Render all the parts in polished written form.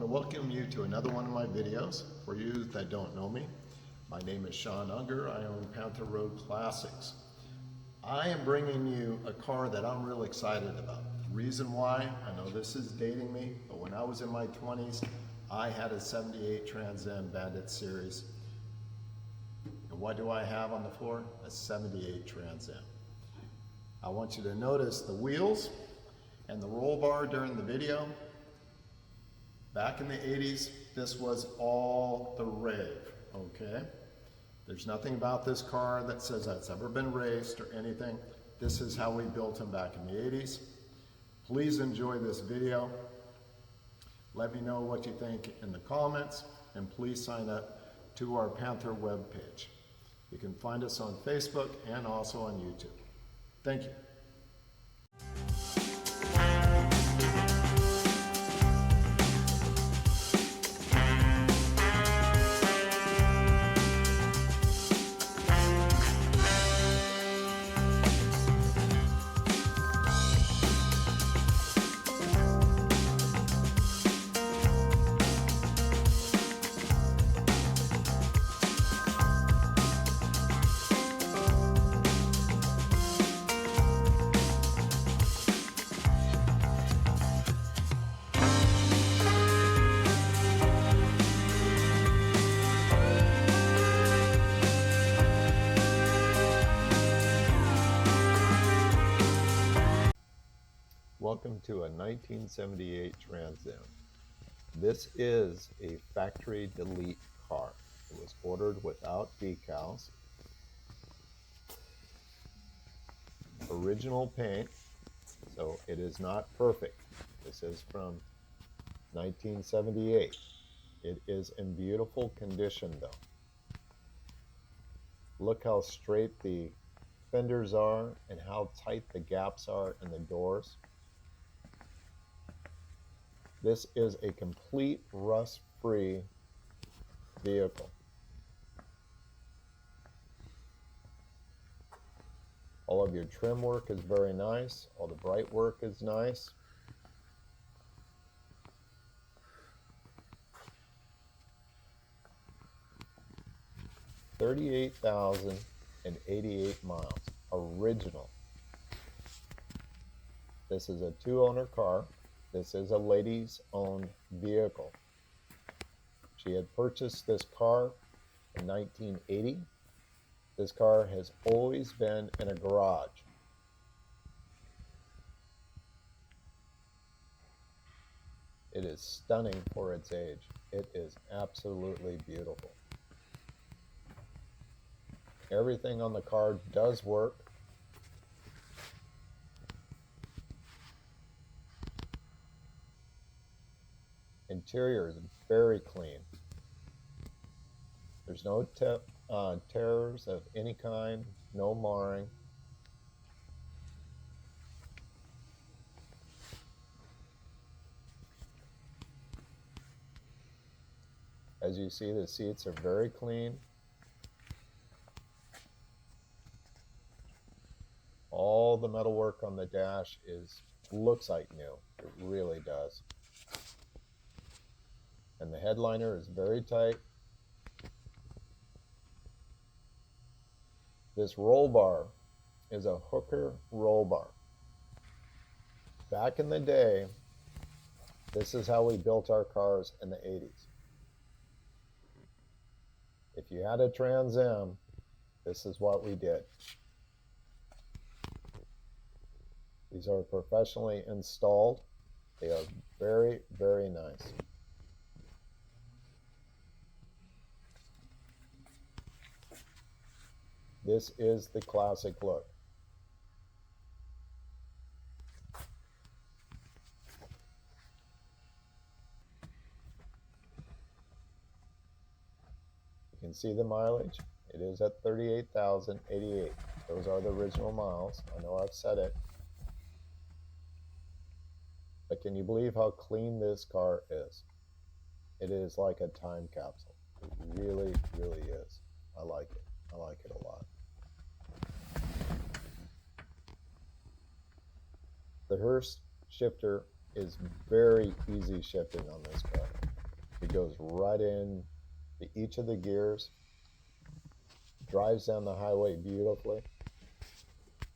to welcome you to another one of my videos. For you that don't know me, my name is Sean Unger. I own Panther Road Classics. I am bringing you a car that I'm really excited about. The reason why, I know this is dating me, but when I was in my 20s, I had a 78 Trans Am Bandit Series. And what do I have on the floor? A 78 Trans Am. I want you to notice the wheels and the roll bar during the video. Back in the 80s, this was all the rave, okay? There's nothing about this car that says that's ever been raced or anything. This is how we built them back in the 80s. Please enjoy this video. Let me know what you think in the comments, and please sign up to our Panther webpage. You can find us on Facebook and also on YouTube. Thank you. Welcome to a 1978 Trans Am. This is a factory delete car. It was ordered without decals. Original paint, so it is not perfect. This is from 1978. It is in beautiful condition though. Look how straight the fenders are and how tight the gaps are in the doors. This is a complete rust-free vehicle. All of your trim work is very nice. All the bright work is nice. $38,088 miles, original. This is a two-owner car. This is a lady's owned vehicle. She had purchased this car in 1980. This car has always been in a garage. It is stunning for its age. It is absolutely beautiful. Everything on the car does work. Interior is very clean. There's no tears of any kind, no marring. As you see, the seats are very clean. All the metalwork on the dash looks like new. It really does. And the headliner is very tight. This roll bar is a Hooker roll bar. Back in the day, this is how we built our cars in the 80s. If you had a Trans Am, this is what we did. These are professionally installed. They are very, very nice. This is the classic look. You can see the mileage. It is at 38,088. Those are the original miles. I know I've said it. But can you believe how clean this car is? It is like a time capsule. It really, really is. I like it. I like it a lot. The Hearst shifter is very easy shifting on this car. It goes right in to each of the gears, drives down the highway beautifully.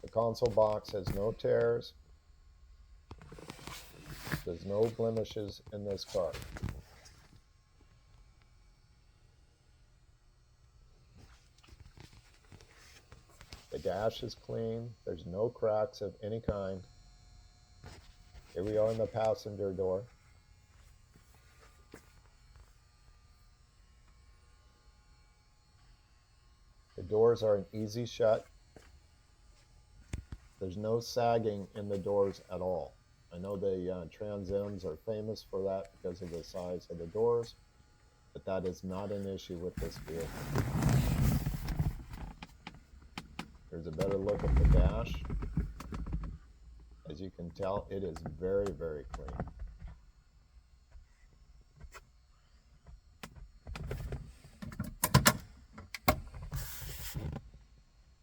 The console box has no tears. There's no blemishes in this car. The dash is clean. There's no cracks of any kind. Here we are in the passenger door. The doors are an easy shut. There's no sagging in the doors at all. I know the Trans Ams are famous for that because of the size of the doors, but that is not an issue with this vehicle. Here's a better look at the dash. As you can tell, it is very, very clean.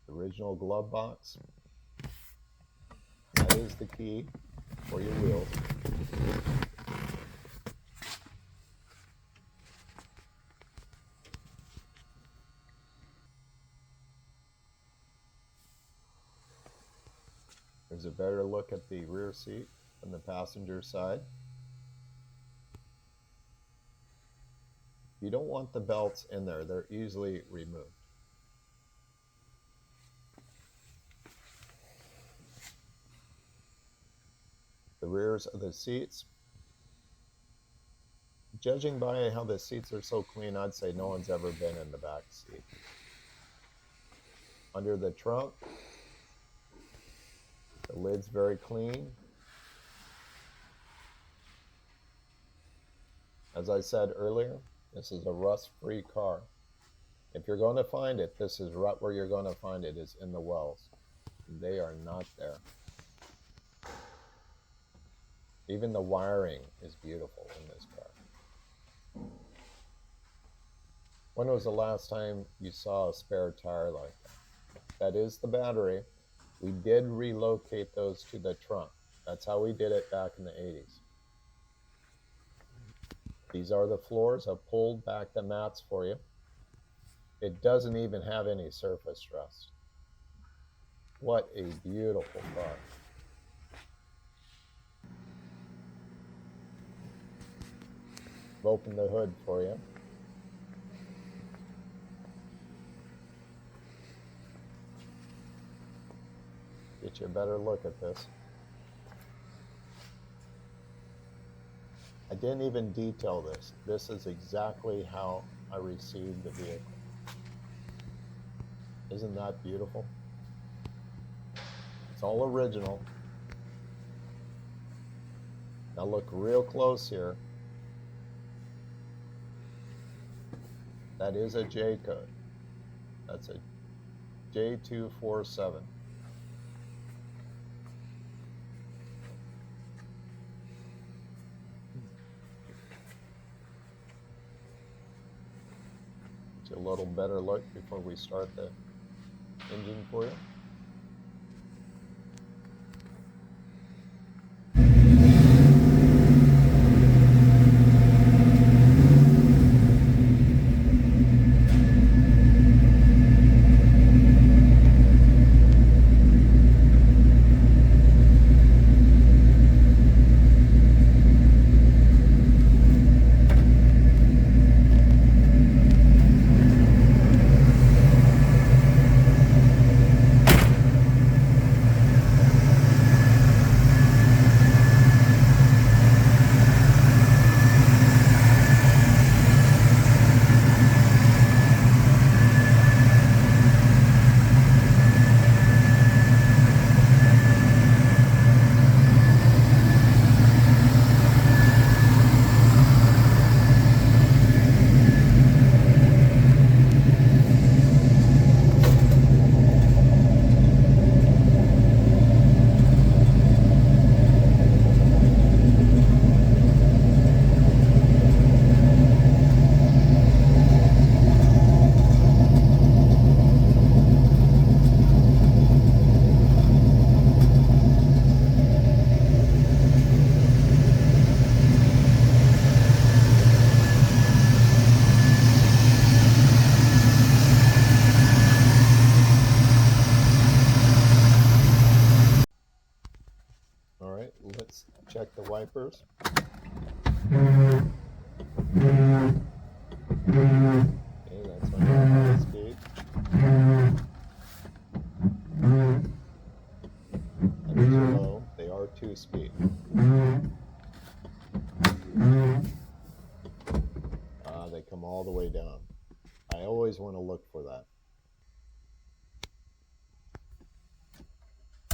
The original glove box. That is the key for your wheels. There's a better look at the rear seat from the passenger side. You don't want the belts in there. They're easily removed. The rears of the seats. Judging by how the seats are so clean, I'd say no one's ever been in the back seat. Under the trunk, the lid's very clean. As I said earlier, this is a rust-free car. If you're going to find it, this is right where you're going to find it, is in the wells. They are not there. Even the wiring is beautiful in this car. When was the last time you saw a spare tire like that? That is the battery. We did relocate those to the trunk. That's how we did it back in the 80s. These are the floors. I've pulled back the mats for you. It doesn't even have any surface rust. What a beautiful car. Open the hood for you. Get you a better look at this. I didn't even detail this. This is exactly how I received the vehicle. Isn't that beautiful? It's all original. Now look real close here. That is a J code. That's a J247. Get a little better look before we start the engine for you. mufflers. Okay, that's on high speed. And these are low. They are 2-speed. They come all the way down. I always want to look for that.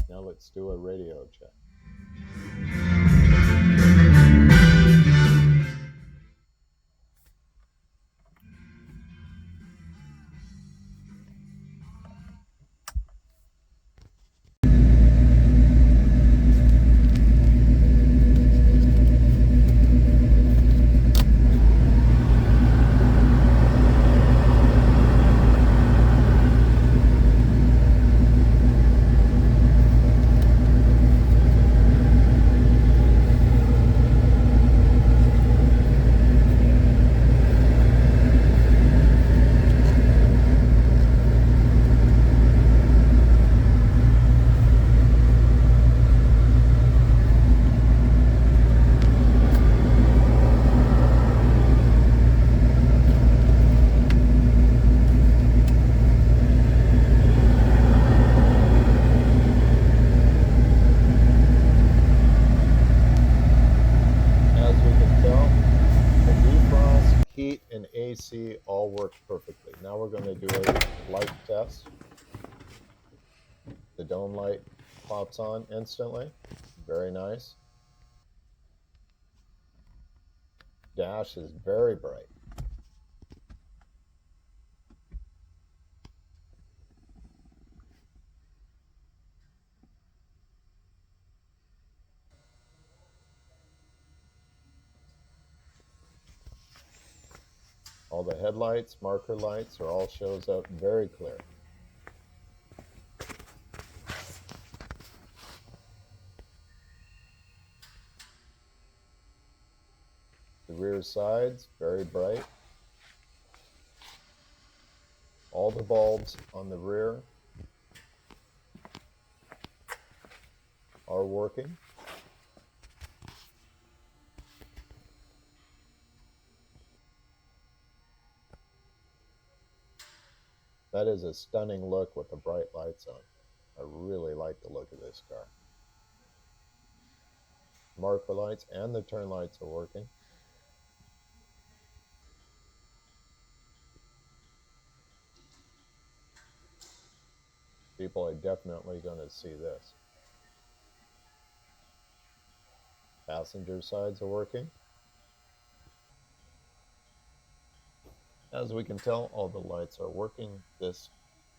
Now let's do a radio check. Heat and AC all work perfectly. Now we're going to do a light test. The dome light pops on instantly. Very nice. Dash is very bright. All the headlights, marker lights, are all shows up very clear. The rear sides, very bright. All the bulbs on the rear are working. That is a stunning look with the bright lights on. I really like the look of this car. Marker lights and the turn lights are working. People are definitely going to see this. Passenger sides are working. As we can tell, all the lights are working. This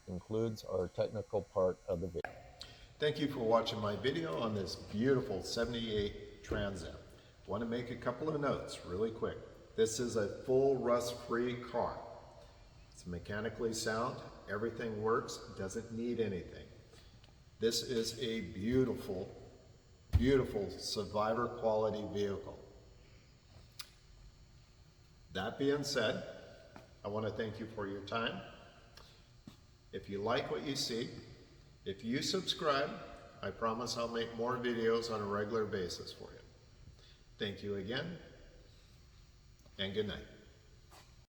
concludes our technical part of the video. Thank you for watching my video on this beautiful 78 Trans Am. I want to make a couple of notes really quick. This is a full rust-free car. It's mechanically sound, everything works, doesn't need anything. This is a beautiful, beautiful survivor quality vehicle. That being said, I want to thank you for your time. If you like what you see, if you subscribe, I promise I'll make more videos on a regular basis for you. Thank you again, and good night.